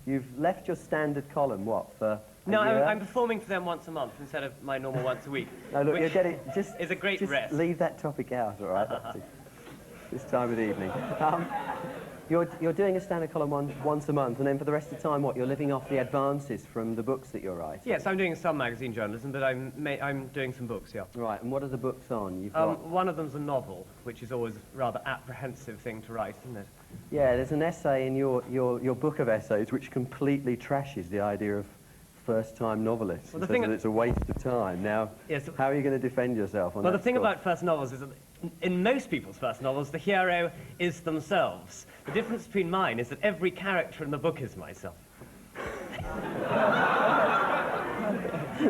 You've left your standard column, what, for No, a year? I'm performing for them once a month instead of my normal once a week. No, look, which you're getting... Just, is a great just rest. leave that topic out, all right? This time of the evening. You're doing a standard column once a month, and then for the rest of the time, what, you're living off the advances from the books that you're writing? Yes, I'm doing some magazine journalism, but I'm doing some books, yeah. Right, and what are the books on? You've got... One of them's a novel, which is always a rather apprehensive thing to write, isn't it? Yeah, there's an essay in your book of essays which completely trashes the idea of first-time novelists. Well, It says that it's a waste of time. Now, yes, how are you going to defend yourself on that Well, the thing score? about first novels is that in most people's first novels, the hero is themselves. The difference between mine is that every character in the book is myself.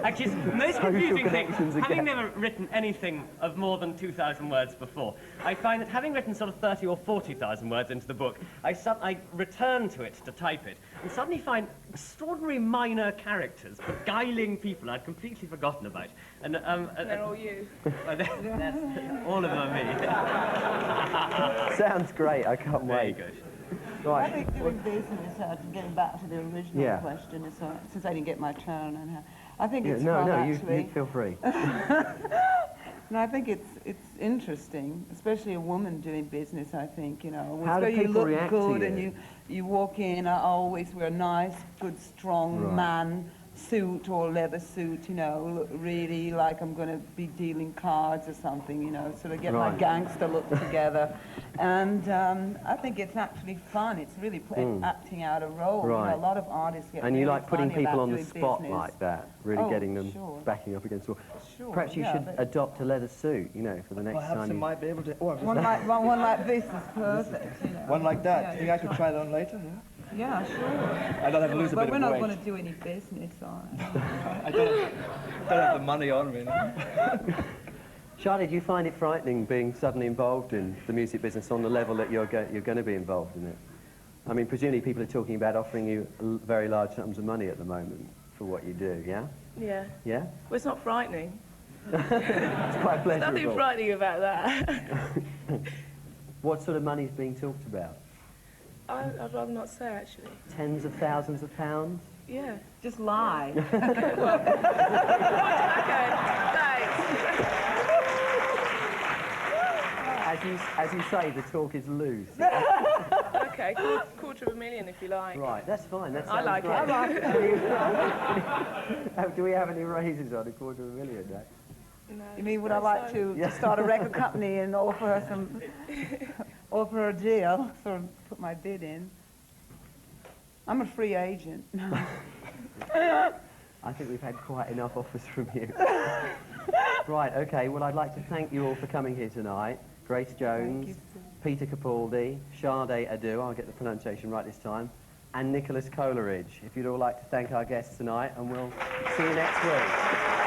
Actually, it's the most confusing thing, having never written anything of more than 2,000 words before, I find that having written sort of 30 or 40,000 words into the book, I return to it to type it, and suddenly find extraordinary minor characters, beguiling people I'd completely forgotten about. And, they're all you. All of them are me. Sounds great, I can't wait. Very good. Right. I think doing business, getting back to the original question, is, since I didn't get my turn, and I think it's fun, actually. You feel free. No, I think it's interesting, especially a woman doing business, I think, you know. How do you people look react to good you? and you walk in, I always wear a nice, good, strong man suit or leather suit, you know, look really like I'm going to be dealing cards or something, you know, sort of get my gangster look together. And I think it's actually fun. It's really acting out a role. Right. You know, a lot of artists get And you really like putting funny people about on the doing spot business. like that, really getting them backing up against the wall. Perhaps you should adopt a leather suit, you know, for the next Perhaps time you you... might be able to... Oh, One like this is perfect. You know. one like that. Do you think I could try that on later? Yeah? Yeah, sure. I don't have to lose a But bit we're of not weight. going to do any business on it. I don't have the money on me. No? Sade, do you find it frightening being suddenly involved in the music business on the level that you're going to be involved in it? I mean, presumably people are talking about offering you very large sums of money at the moment for what you do, yeah? Yeah. Yeah? Well, it's not frightening. It's quite pleasurable. Nothing frightening about that. What sort of money is being talked about? I'd rather not say, actually. Tens of thousands of pounds? Yeah. Just lie. Okay, thanks. As you say, the talk is loose. Okay, quarter of a million if you like. Right, that's fine. That I sounds like great. it. Do we have any raises on a quarter of a million, Jack? No, You mean, would I like to start a record company and offer her offer her a deal, sort of put my bid in? I'm a free agent. I think we've had quite enough offers from you. Right, okay, well, I'd like to thank you all for coming here tonight. Grace Jones, Peter Capaldi, Sade Adu, I'll get the pronunciation right this time, and Nicholas Coleridge. If you'd all like to thank our guests tonight, and we'll see you next week.